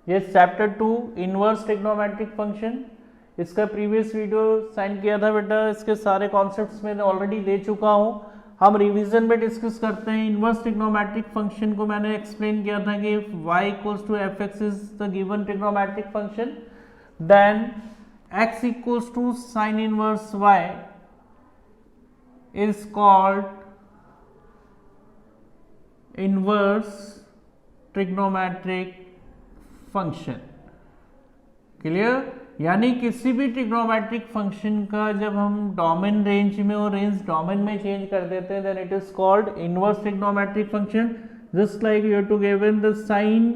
ये chapter 2 inverse trigonometric function, इसका previous video sign किया था बेटा, इसके सारे कॉन्सेप्ट्स मैंने ऑलरेडी दे चुका हूँ। हम रिवीजन में डिस्कस करते हैं। इनवर्स ट्रिग्नोमेट्रिक फंक्शन को मैंने एक्सप्लेन किया था कि y equals to f x is the given trigonometric function, then x equals to sine inverse y is called inverse trigonometric function। Clear? यानी किसी भी ट्रिग्नोमेट्रिक फंक्शन का जब हम डोमेन रेंज में और रेंज डोमेन में चेंज कर देते हैं then it is called inverse trigonometric function. Just like you to given the sine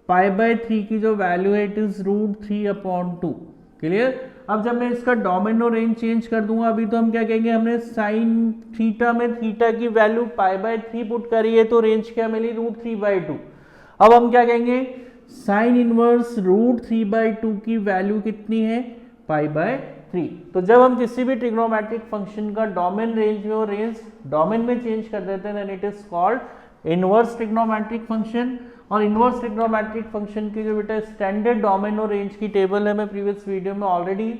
π/3 की जो वैल्यू है इट इज √3/2। क्लियर? अब जब मैं इसका डोमेन और रेंज चेंज कर दूंगा, अभी तो हम क्या कहेंगे, हमने साइन थीटा में थीटा की वैल्यू π/3 पुट करी है तो रेंज क्या मिली, √3/2। अब हम क्या कहेंगे, साइन इनवर्स √3/2 की वैल्यू कितनी है, π/3। तो जब हम किसी भी ट्रिग्नोमेट्रिक फंक्शन का डोमेन रेंज में और रेंज डोमेन में चेंज कर देते हैं then it is called inverse trigonometric function. और इनवर्स ट्रिग्नोमेट्रिक फंक्शन की जो बेटा स्टैंडर्ड डोमेन और रेंज की टेबल है मैं प्रीवियस वीडियो में ऑलरेडी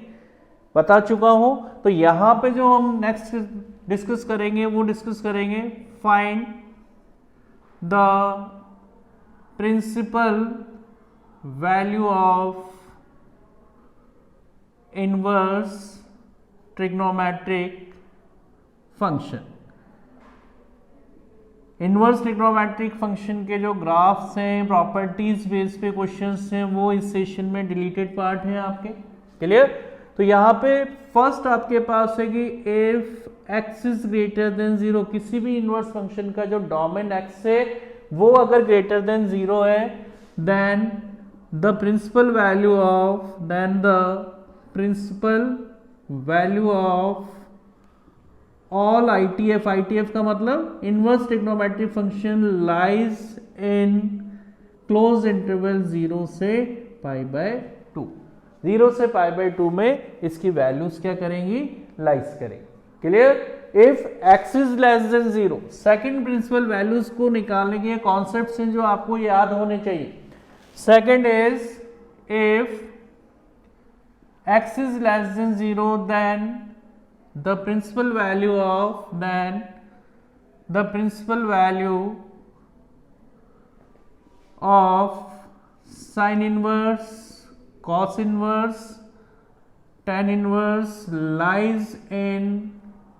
बता चुका हूं। तो यहां पे जो हम नेक्स्ट डिस्कस करेंगे वो डिस्कस करेंगे find the principal value of inverse trigonometric function. Inverse trigonometric function के जो ग्राफ्स हैं, प्रॉपर्टीज बेस पे क्वेश्चंस हैं, वो इस सेशन में डिलीटेड पार्ट है आपके। क्लियर? तो यहाँ पे फर्स्ट आपके पास है कि if x is greater than 0, किसी भी इनवर्स फंक्शन का जो डोमेन x है वो अगर ग्रेटर देन 0 है then the principal value of all ITF का मतलब inverse trigonometric function lies in close interval 0 से π/2। 0 से π/2 में इसकी वैल्यूज क्या करेंगी, लाइज करेंगी। Clear? If x is less than 0, second principal values को निकालने के कॉन्सेप्ट्स हैं जो आपको याद होने चाहिए। Second is if x is less than 0 then the principal value of sin inverse, cos inverse, tan inverse lies in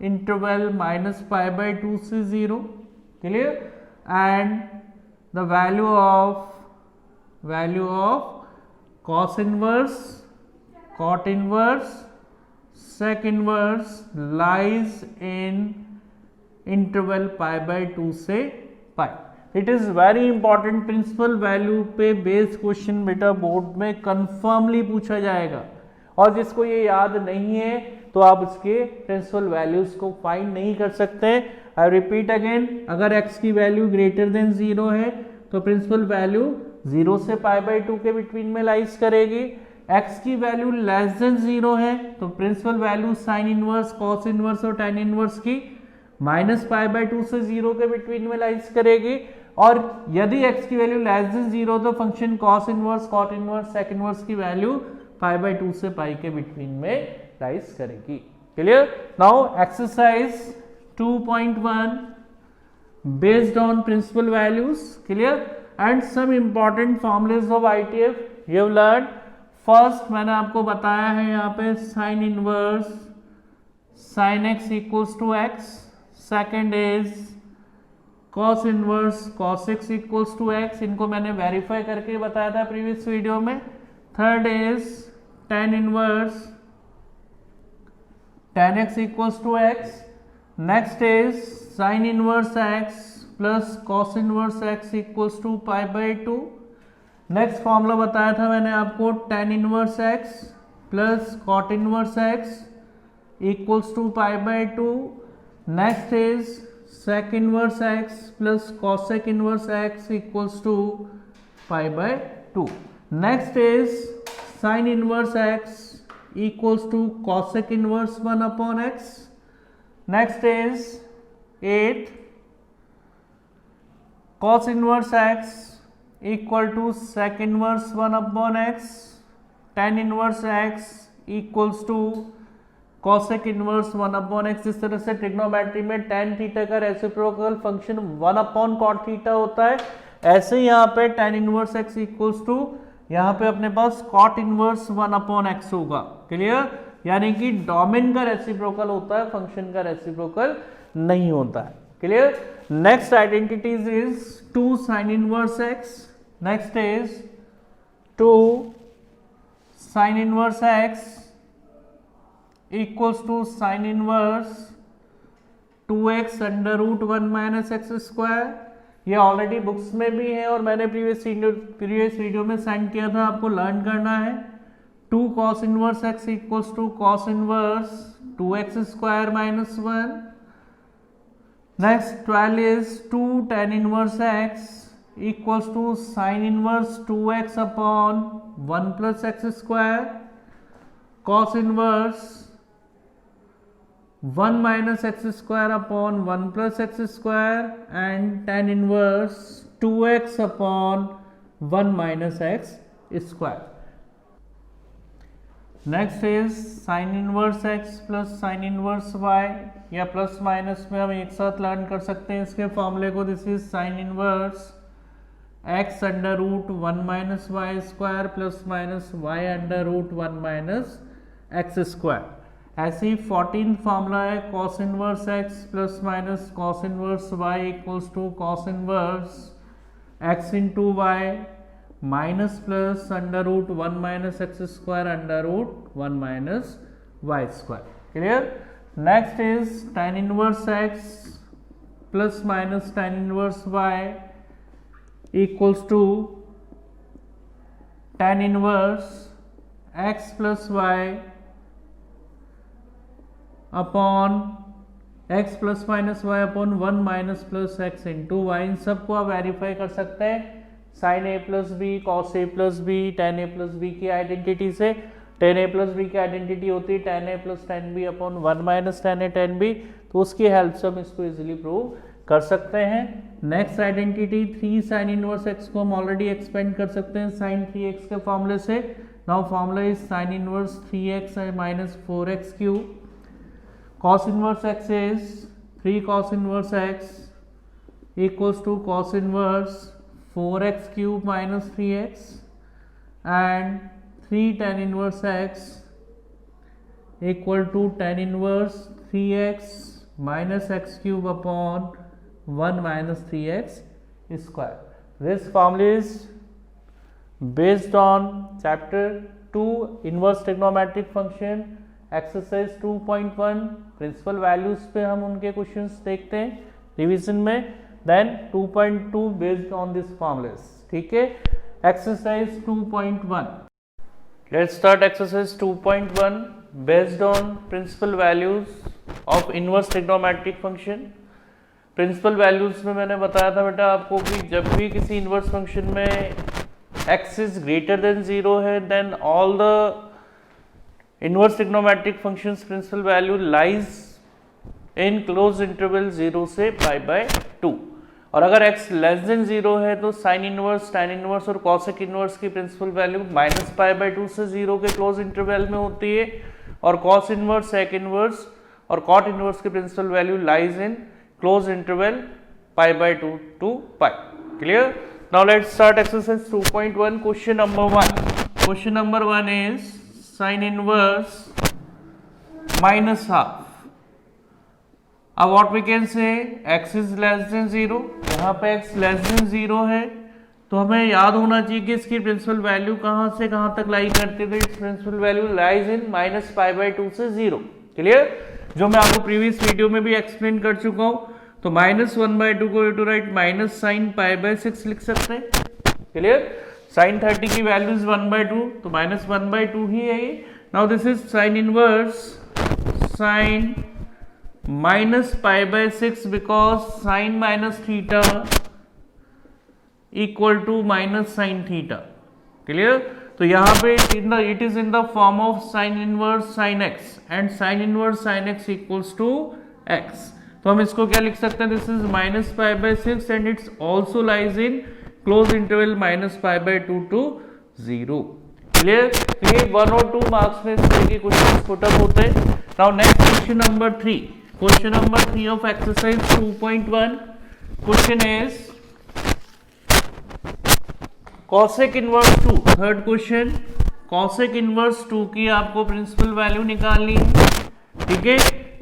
interval -π/2 से 0। clear? and the value of cos inverse, cot inverse, sec inverse lies in interval π/2 से π। It is very important, principal value पे based question बेटा board में confirmly पूछा जाएगा। और जिसको ये याद नहीं है तो आप इसके प्रिंसिपल वैल्यूज को फाइंड नहीं कर सकते। आई रिपीट अगेन, अगर x की वैल्यू ग्रेटर देन 0 है तो प्रिंसिपल वैल्यू 0 से π/2 के बिटवीन में लाइज करेगी। x की वैल्यू लेस देन 0 है तो principal value sine inverse, cos inverse और tan इनवर्स की -π/2 से 0 के बिटवीन में लाइज करेगी। और यदि x की वैल्यू लेस देन 0 तो function cos inverse, cot inverse, sec inverse की वैल्यू π/2 से π के बिटवीन में लाइज करेगी। Clear? Now exercise 2.1 based on principal values. Clear? And some important formulas of ITF you have learn. First मैंने आपको बताया है यहाँ पे sine inverse sine x equals to x। Second is cos inverse cos x equals to x, इनको मैंने verify करके बताया था प्रीवियस वीडियो में। Third is tan inverse tan x equals to x। Next is sine inverse x plus cos inverse x equals to π/2। Next formula बताया था मैंने आपको tan inverse x plus cot inverse x equals to π/2। Next is sec inverse x plus cosec inverse x equals to π/2। Next is sin inverse x equals to cosec inverse 1/x. Next is 8 cos inverse x equal to sec inverse 1 upon x, tan inverse x equals to cosec inverse 1 upon x. जिस तरह से trigonometry में tan theta का reciprocal function 1 upon cot theta होता है, ऐसे यहाँ पे tan inverse x equals to यहाँ पे अपने पास कॉट इनवर्स 1 अपॉन एक्स होगा। क्लियर? यानी कि डोमेन का रेसिप्रोकल होता है, फंक्शन का रेसिप्रोकल नहीं होता है। Clear? Next identities is 2 sine inverse x, next is 2 sine inverse x equals to sine inverse 2x under root 1 minus x square. ये ऑलरेडी बुक्स में भी है और मैंने प्रीवियस वीडियो में सेंड किया था, आपको लर्न करना है। 2 cos inverse x equals to cos inverse 2x square minus 1। Next 12 is 2 tan inverse x equals to sine inverse 2x upon 1 plus x square, cos inverse 1 minus x square upon 1 plus x square and tan inverse 2x upon 1 minus x square. Next is sine inverse x plus sine inverse y, या plus minus में हम एक साथ learn कर सकते हैं इसके फॉर्मूले को। This is sine inverse x under root 1 minus y square plus minus y under root 1 minus x square. ऐसे ही 14 फॉर्मूला है cos inverse x plus minus cos inverse y equals to cos inverse x into y minus plus under root 1 minus x square under root 1 minus y square. Clear? Next is tan inverse x plus minus tan inverse y equals to tan inverse x plus y upon x plus minus Y upon 1 minus plus X into Y. इन सबको आप verify कर सकते हैं sine A plus B, cos A plus B, tan A plus B की identity से। Tan A plus B की identity होती है tan A plus tan B upon 1 minus tan A tan B, तो उसकी हेल्प से हम इसको इजीली प्रूव कर सकते हैं। Next identity 3 sign inverse x को हम ऑलरेडी एक्सपेंड कर सकते हैं साइन 3x के फॉर्मूले से। Now formula is sine inverse 3x minus 4x cube. cos inverse x is 3 cos inverse x equals to cos inverse 4x cube minus 3x and 3 tan inverse x equal to tan inverse 3x minus x cube upon 1 minus 3x square. This formula is based on chapter 2 inverse trigonometric function exercise 2.1 principal values पे हम उनके questions देखते हैं revision में। Then 2.2 based on this formulas. ठीक है, exercise 2.1। Let's start exercise 2.1 based on principal values of inverse trigonometric function. Principal values में मैंने बताया था बेटा आपको कि जब भी किसी इनवर्स फंक्शन में x इज ग्रेटर देन 0 है, then all the inverse trigonometric functions principal value lies in close interval 0 से π/2। और अगर x लेस देन 0 है तो साइन इनवर्स, टैन इनवर्स और कॉसेक इनवर्स की प्रिंसिपल वैल्यू -π/2 से 0 के क्लोज इंटरवल में होती है, और कॉस इनवर्स, सेक इनवर्स और कॉट इनवर्स की principal value lies in close interval π/2 to π। Clear? Now let's start exercise 2.1। Question number 1। Question number 1 is sine inverse minus half. अब what we can say x is less than 0, यहाँ पे x less than 0 है तो हमें याद होना चाहिए कि इसकी प्रिंसिपल वैल्यू कहाँ से कहाँ तक लाई करती है। Its principal value lies in -π/2 से 0। क्लियर? जो मैं आपको प्रीवियस वीडियो में भी एक्सप्लेन कर चुका हूँ। तो -1/2 को टू राइट माइनस साइन π/6 लिख सकते हैं। क्लियर? साइन 30 की वैल्यू इज 1/2 तो -1/2 ही है ये। Now this is sine inverse sine -π/6 because sine minus theta equal to minus sine theta. Clear? तो यहाँ पे it is in the form of sine inverse sine x and sine inverse sine x equals to x। तो हम इसको क्या लिख सकते हैं? This is -π/6 and it's also lies in close interval minus pi by 2 to 0। Clear? ये 1 और 2 marks में इस तरह के क्वेश्चन पुट अप होते हैं। Now next question number 3, question number 3 of exercise 2.1, question is cosec inverse 2। Third question, cosec inverse 2 की आपको प्रिंसिपल वैल्यू निकालनी है। ठीक है,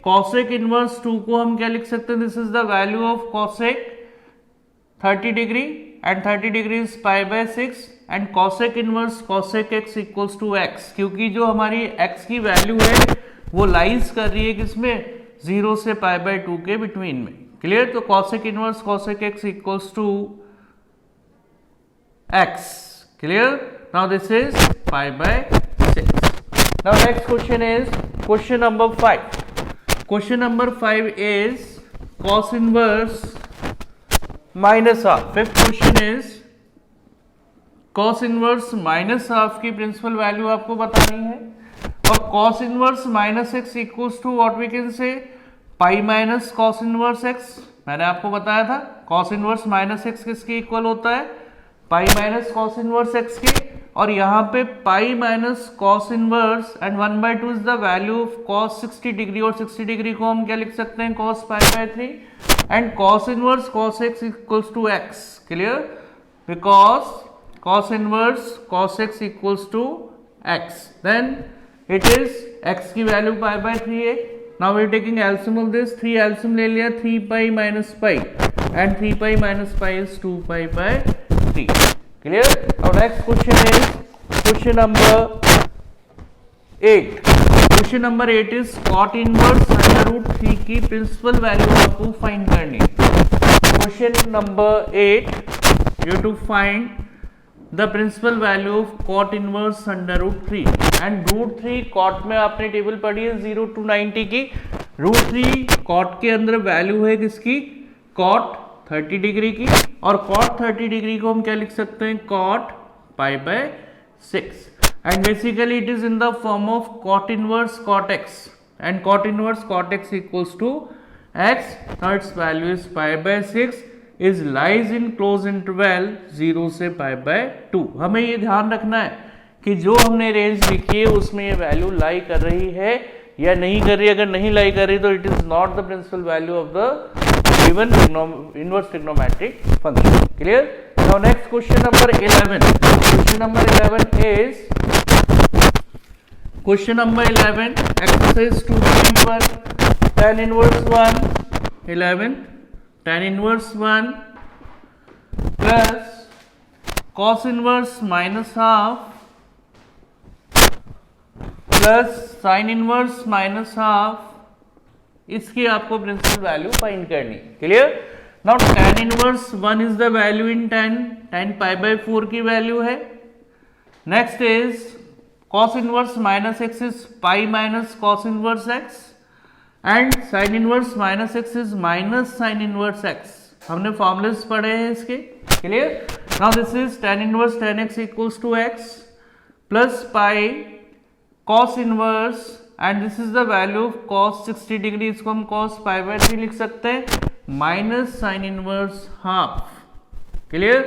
cosec इनवर्स 2 को हम क्या लिख सकते हैं? This is the value of cosec 30 degree and 30 degree is pi by 6 and cosec inverse cosec x equals to x, क्योंकि जो हमारी x की वैल्यू है वो लाइज कर रही है किसमें? 0 से पाई बाय 2 के बिटवीन में। क्लियर? तो cosec inverse cosec x equals to x। Clear? Now this is pi by 6। Now next question is question number 5। Question number 5 is cos inverse minus half. Fifth question is cos inverse minus half की principal value आपको बतानी है, और cos inverse minus x equals to what we can say pi minus cos inverse x. मैंने आपको बताया था cos inverse minus x किसके इक्वल होता है? पाई माइनस cos इनवर्स एक्स के, और यहाँ पे पाई minus cos inverse and 1/2 is the value of cos 60 degree, और 60 डिग्री को हम क्या लिख सकते हैं? cos pi by 3 and cos inverse cos x equals to x। Clear? Because cos inverse cos x equals to x, then it is x की वैल्यू pi by 3 है। Now we are taking LCM of this, 3 LCM ले लिया, 3 pi minus pi and 3 pi minus pi is 2 pi by 3। Clear? Now next question is question number 8। Question number 8 is cot inverse under root 3 की principal value आपको find करनी है। Question number 8, you have to find the principal value of cot inverse under root 3 and root 3 cot में आपने table पढ़ी है 0 to 90 की। root 3 cot के अंदर वैल्यू है किसकी? cot 30 डिग्री की, और cot 30 डिग्री को हम क्या लिख सकते हैं? cot pi by 6 and basically it is in the form of cot inverse cot x and cot inverse cot x equals to x. Now its value is pi by 6 is lies in close interval 0 से पाई by 2। हमें ये ध्यान रखना है कि जो हमने range लिखी है उसमें ये वैल्यू लाई कर रही है या नहीं कर रही। अगर नहीं लाई कर रही तो it is not the principal value of the given inverse trigonometric function. Clear? Now next question number 11। Question number 11 is question number 11 exercise 2.1 tan inverse 1 11 tan inverse 1 plus cos inverse minus half plus sin inverse minus half, इसकी आपको principal value find करनी। Clear? Now tan inverse 1 is the value in tan pi by 4 की value है। Next is cos inverse minus x is pi minus cos inverse x and sin inverse minus x is minus sin inverse x. हमने formulas पढ़े हैं इसके। Clear? Now this is tan inverse tan x equals to x plus pi cos inverse and this is the value of cos 60 degree, इसको हम cos pi by 3 लिख सकते हैं, minus sin inverse half. Clear?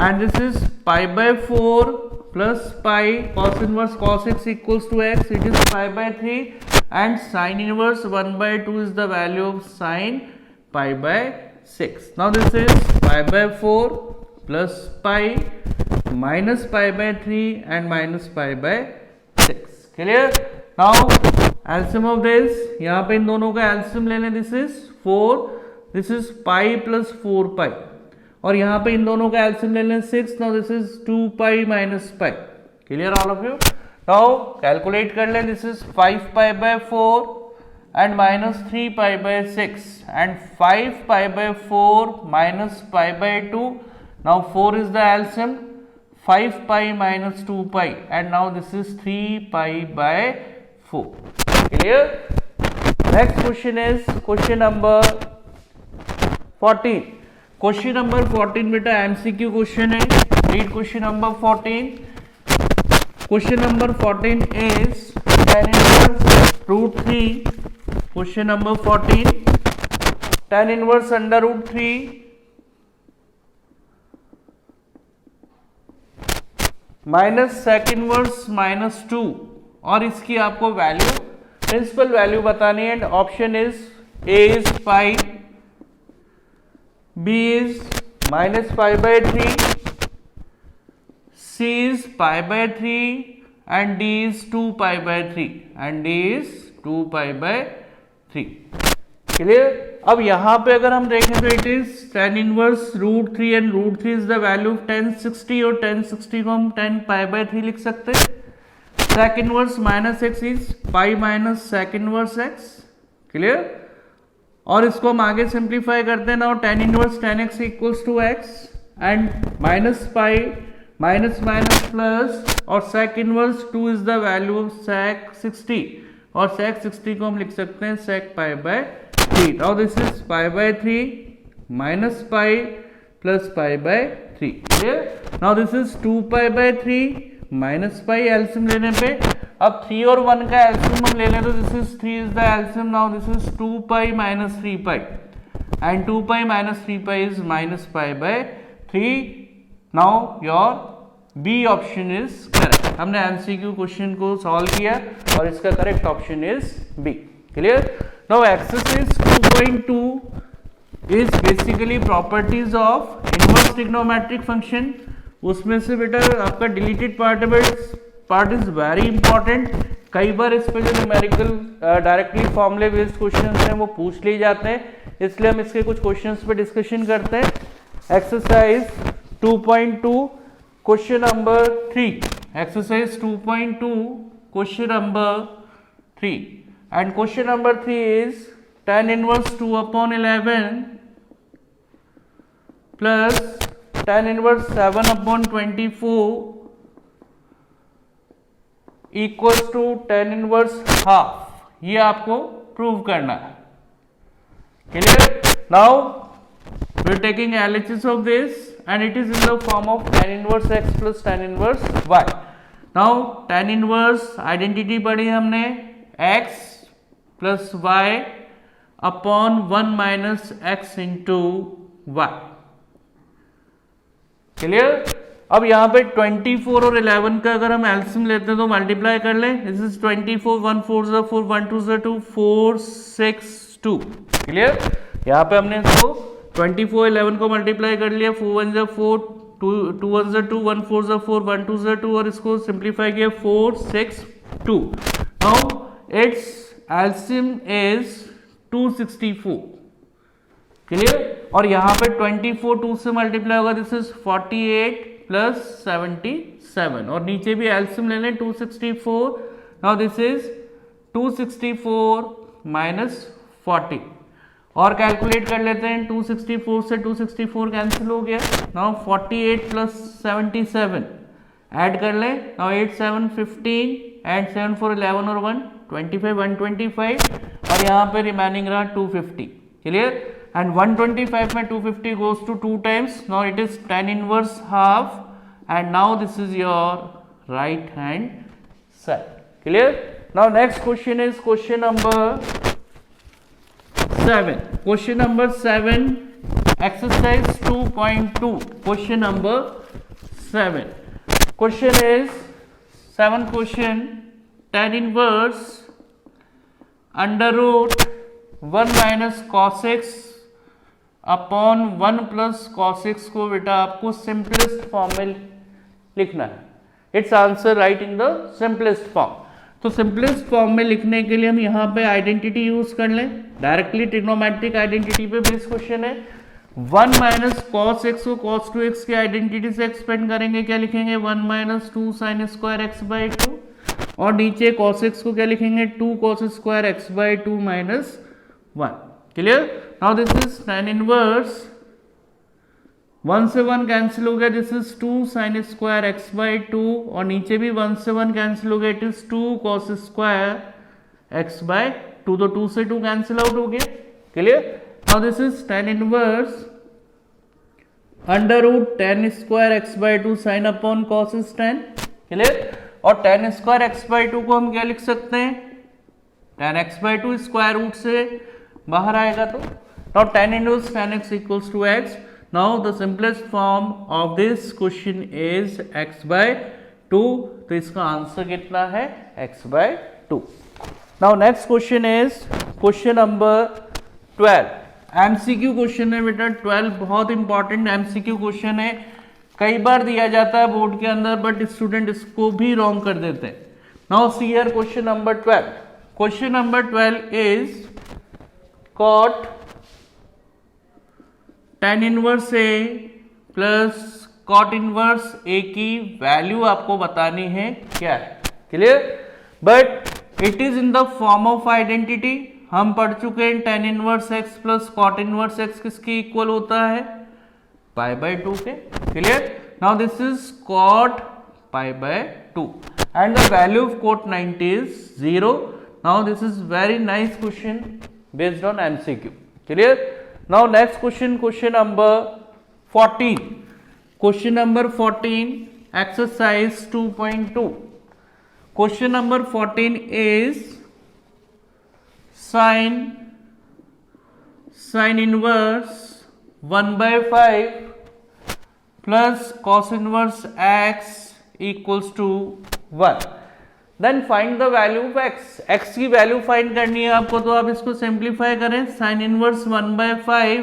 And this is pi by 4 plus pi cos inverse cos x equals to x, it is pi by 3 and sin inverse 1/2 is the value of sin pi by 6. Now this is pi by 4 plus pi minus pi by 3 and minus pi by 6. Clear? Now LCM of this, यहाँ पे इन दोनों का LCM ले लें, this is 4, this is pi plus 4 pi, और यहाँ पे इन दोनों का LCM ले लें 6, now this is 2 pi minus pi. Clear all of you? Now calculate कर लें, this is 5 pi by 4 and minus 3 pi by 6 and 5 pi by 4 minus pi by 2. Now 4 is the LCM, 5 pi minus 2 pi and now this is 3 pi by 4. Clear? Next question is question number 14. Question number 14 बेटा MCQ question है। Read question number 14. Question number 14 is tan inverse root 3. Question number 14, tan inverse under root 3 minus sec inverse minus 2 और इसकी आपको value principal value बतानी है। And option is A is pi, B is minus pi by 3, C is pi by 3 and D is 2 pi by 3 and D is 2 pi by 3। Clear. अब यहां पे अगर हम देखें तो it is tan inverse root 3 and root 3 is the value of 1060 और 1060 को हम 10 पाई बाय 3 लिख सकते हैं। sec inverse minus x is pi minus sec inverse x. Clear. और इसको हम आगे सिंप्लीफाई करते हैं। Now tan inverse tan x equals to x and minus pi minus minus plus और sec inverse 2 is the value of sec 60 और sec 60 को हम लिख सकते हैं sec pi by 3। Now this is pi by 3 minus pi plus pi by 3। Clear. Now this is 2 pi by 3 minus pi, LCM लेने पे अब 3 और 1 का एलसीएम हम ले लें तो this is 3 is the LCM. Now this is 2 pi minus 3 pi and 2 pi minus 3 pi is minus pi by 3। Now your B option is correct. हमने एमसीक्यू क्वेश्चन को सॉल्व किया और इसका correct option is B. Clear. Now exercise 2.2 is basically properties of inverse trigonometric function. उसमें से बेटा आपका deleted part is very important. कई बार इस पे जो न्यूमेरिकल डायरेक्टली फॉर्मूले बेस्ड क्वेश्चंस हैं वो पूछ लिए जाते हैं, इसलिए हम इसके कुछ क्वेश्चंस पे डिस्कशन करते हैं। Exercise 2.2 question number 3, exercise 2.2 question number 3 and question number 3 is tan inverse 2/11 plus tan inverse 7/24 equals to tan inverse half. ये आपको प्रूव करना है। Clear. Now we are taking LHS of this and it is in the form of tan inverse x plus tan inverse y. Now tan inverse identity पढ़ी हमने x plus y upon 1 minus x into y. Clear. अब यहाँ पे 24 और 11 का अगर हम LCM लेते हैं तो मल्टीप्लाई कर लें। दिस इज 24 1 4 ज़ा 4 1 2 ज़ा 2 4 6 2। क्लियर। यहाँ पे हमने इसको 24 11 को मल्टीप्लाई कर लिया, 4 1 ज़ा 4 2 1 ज़ा 2 1 4 ज़ा 4 1 2 ज़ा 2 और इसको सिंप्लीफाई किया 4 6 2। Now it's LCM is 264। Clear. और यहाँ पे 24 2 से मल्टीप्लाई होगा, दिस इज 48 प्लस 77 और नीचे भी एलसीएम ले लें 264। नाउ दिस इज 264 माइनस 40 और कैलकुलेट कर लेते हैं। 264 से 264 कैंसिल हो गया। नाउ 48 प्लस 77 ऐड कर लें। नाउ 8 7 15 एंड 7 4 11 और 1 25 125 और यहाँ पे रिमेनिंग रहा 250। क्लियर। एंड 125 में 250 goes to 2 times. Now it is tan inverse half and now this is your right hand side. Clear. Now next question is question number 7. Question number 7, exercise 2.2. Question number 7. Question is 7th question, tan inverse under root 1 minus cos x upon 1 plus cos x को बेटा आपको simplest form में लिखना है। It's answer right in the simplest form. तो simplest form में लिखने के लिए हम यहाँ पे आइडेंटिटी यूज कर लें। डायरेक्टली ट्रिग्नोमेट्रिक आइडेंटिटी पे बेस्ड क्वेश्चन है। 1 माइनस कॉस एक्स को cos 2x की आइडेंटिटी से एक्सपेंड करेंगे, क्या लिखेंगे 1 minus 2 sine square x by 2 और नीचे cos x को क्या लिखेंगे 2 cos square x by 2 minus 1। Clear. Now this is tan inverse 1 से 1 कैंसिल हो गया, this is 2 sine square x by 2 और नीचे भी 1 से 1 कैंसिल हो गया, it is 2 cos square x by 2 तो 2 से 2 कैंसिल आउट हो गया। Clear. Now this is tan inverse under root tan square x by 2 sine upon cos is tan। Clear. और tan स्क्वायर एक्स बाई 2 को हम क्या लिख सकते हैं, tan x by 2 square root से बाहर आएगा तो now tan inverse tan x equals to x. Now the simplest form of this question is x by 2, तो इसका आंसर कितना है x/2। Now next question is question number 12। MCQ question है बेटा 12, बहुत इंपॉर्टेंट एमसीक्यू क्वेश्चन है, कई बार दिया जाता है बोर्ड के अंदर बट स्टूडेंट इसको भी रॉन्ग कर देते हैं। Now see here question number 12। Question number 12 is cot tan inverse A plus cot inverse A की वैल्यू आपको बतानी है क्या है, clear. But it is in the form of identity. हम पढ़ चुके हैं tan inverse x plus cot inverse x किसके इक्वल होता है, π/2 के, clear. Now this is cot π/2 and the value of cot 90 is 0. Now this is very nice question based on MCQ, clear. Now next question, question number 14. Question number 14, exercise 2.2. Question number 14 is sin inverse 1/5 plus cos inverse x equals to 1. Then find the value of x। x की value find करनी है आपको, तो आप इसको simplify करें। Sine inverse 1/5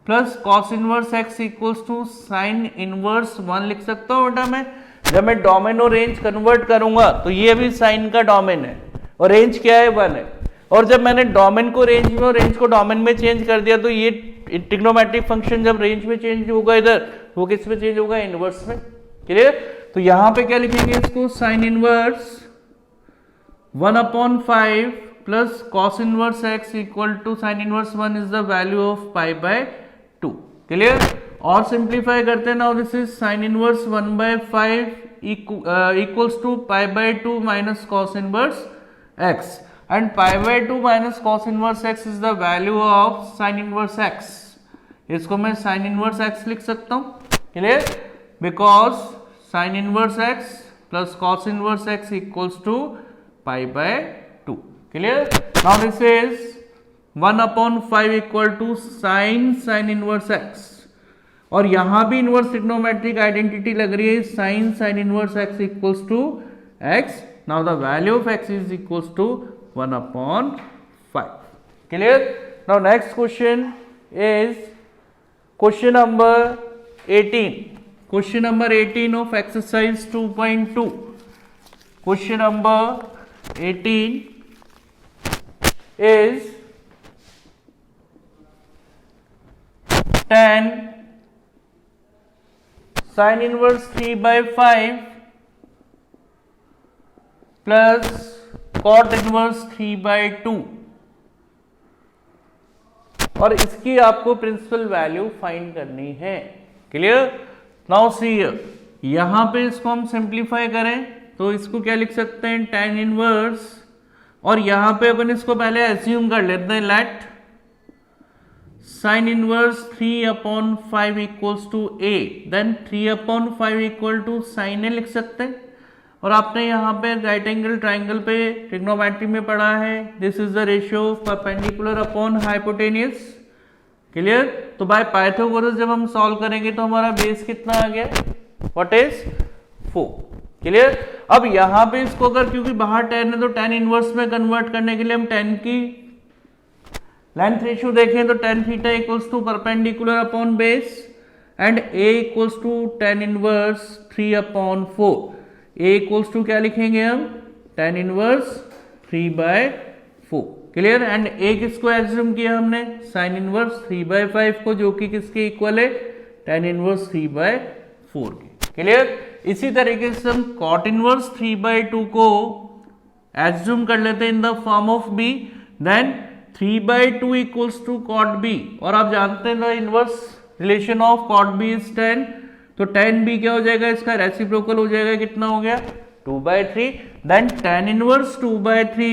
plus cos inverse x equals to sine inverse 1 लिख सकता हूँ बेटा मैं। जब मैं डोमेन और रेंज कन्वर्ट करूंगा तो ये भी साइन का डोमेन है और रेंज क्या है 1 है, और जब मैंने डोमेन को रेंज में और रेंज को डोमेन में चेंज कर दिया तो ये ट्रिग्नोमेट्रिक फंक्शन जब रेंज में चेंज होगा इधर, वो किस में चेंज होगा, इनवर्स में, क्लियर। तो यहां पे क्या लिखेंगे इसको, sine inverse 1/5 plus cos inverse x equal to sine inverse 1 is the value of π/2, clear. और सिंप्लीफाई करते हैं। Now this is sine inverse 1/5 equals to π/2 minus cos inverse x, and π/2 minus cos inverse x is the value of sine inverse x। इसको मैं sine inverse x लिख सकता हूं, clear, because sine inverse x plus cos inverse x equals to π/2, clear. Now this is 1/5 equal to sine inverse x, और यहां भी inverse trigonometric identity लग रही है, sine inverse x equals to x। Now the value of x is equals to 1/5, clear. Now next question is question number 18। Question number 18 of exercise 2.2। Question number 18 is tan sin inverse 3/5 plus cot inverse 3/2, और इसकी आपको principal value find करनी है, clear. Now see यहां पे इसको हम simplify करें तो इसको क्या लिख सकते हैं, tan इनवर्स, और यहां पे अपन इसको पहले एज्यूम कर लेते हैं, let sine inverse 3/5 equals to a, then 3/5 equal to sine a लिख सकते हैं। और आपने यहाँ पे राइट एंगल ट्राइंगल पे ट्रिग्नोमेट्री में पढ़ा है, this is the ratio of perpendicular upon hypotenuse, clear. तो बाय पाइथागोरस जब हम सॉल्व करेंगे तो हमारा बेस कितना आ गया, व्हाट इज 4, क्लियर। अब यहां पे इसको अगर क्योंकि बाहर tan है तो tan इनवर्स में कन्वर्ट करने के लिए हम tan की लेंथ रेशियो देखें तो tan theta equals to perpendicular upon base, and a equals to tan inverse 3/4। a equals to क्या लिखेंगे हम, tan inverse 3/4, clear. And a किसको एज्यूम किया हमने, साइन इनवर्स 3/5 को, जो कि किसके इक्वल है, tan इनवर्स 3/4 के, क्लियर। इसी तरीके से हम cot इनवर्स 3/2 को एज्यूम कर लेते हैं in the form of b, then 3/2 equals to cot b, और आप जानते हैं the inverse relation of cot b is 10, तो tan b क्या हो जाएगा, इसका रेसिप्रोकल हो जाएगा, कितना हो गया 2/3, then tan inverse 2/3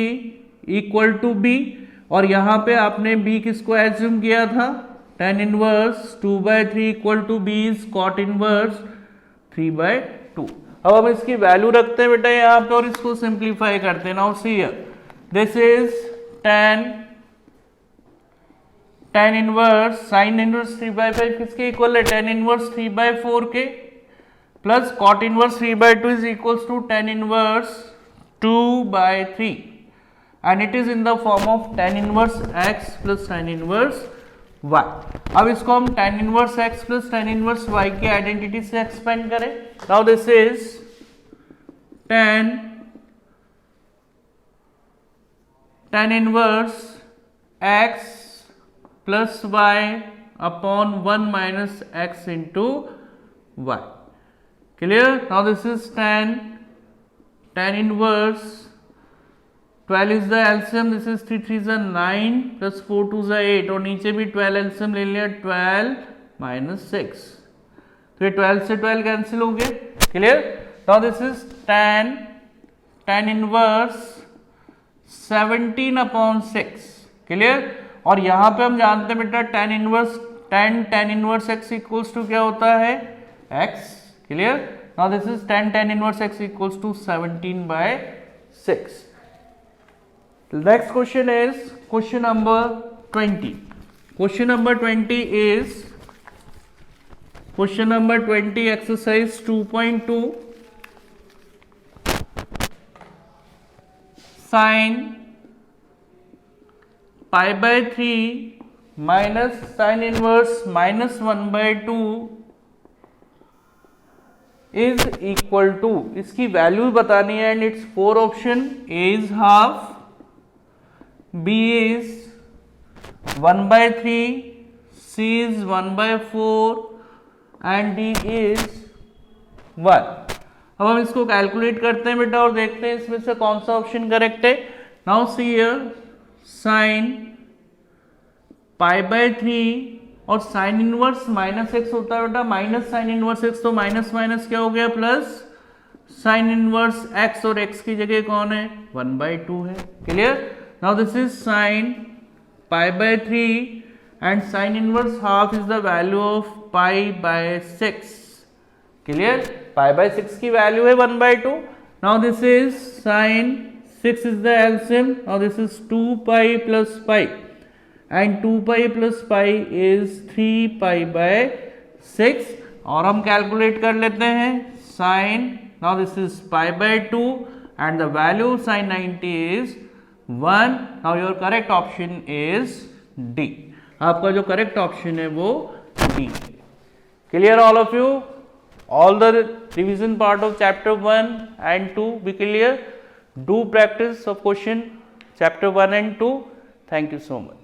equal to b, और यहां पे आपने b किसको एज्यूम किया था, tan inverse 2/3 equal to b is cot inverse 3/2। अब हम इसकी वैल्यू रखते हैं बेटा यहाँ पे और इसको सिंप्लीफाई करते हैं। Now see this is tan inverse sine inverse 3/5 किसके इक्वल है, tan इनवर्स 3/4 के, plus cot inverse 3/2 is equals to tan inverse 2/3 and it is in the form of tan inverse x plus tan inverse y. अब इसको हम tan inverse x plus tan inverse y की identity से expand करें. Now this is tan inverse x plus y upon 1 minus x into y. Clear? Now this is tan inverse 12 is the LCM, this is 3 3 is 9 plus 4 2 is 8 और नीचे भी 12 LCM ले लिया 12 minus 6. तो ये 12 से 12 कैंसिल हो गए. Clear? Now this is tan inverse 17 upon 6. Clear? और यहाँ पे हम जानते हैं बेटा tan inverse x equals to क्या होता है x. Clear? Now this is tan inverse x equals to 17/6. Next question is question number 20. Question number 20 is question number 20 exercise 2.2 sin pi by 3 minus sin inverse minus 1/2 is equal to, इसकी value बतानी है and it's 4 option. A is half, B is 1/3, C is 1/4 and D is 1. अब हम इसको calculate करते हैं बेटा और देखते हैं इसमें से कौन सा ऑप्शन करेक्ट है. Now see here sine pi by 3 और साइन इनवर्स माइनस एक्स होता है बेटा, माइनस साइन इनवर्स एक्स, तो माइनस माइनस क्या हो गया प्लस साइन इनवर्स एक्स और एक्स की जगह कौन है 1/2 है. Clear? Now this is sin pi by 3 and sin inverse half is the value of pi by 6. Clear? Pi by 6 की वैल्यू है 1/2. Now this is sin 6 is the LCM. Now this is 2 pi plus pi and 2 pi plus pi is 3 pi by 6. और हम calculate कर लेते हैं sin. Now this is pi by 2 and the value of sin 90 is 1. Now your correct option is D. आपका जो correct option है वो D. Clear all of you? All the revision part of chapter 1 and 2 be clear. Do practice of question chapter 1 and 2. Thank you so much.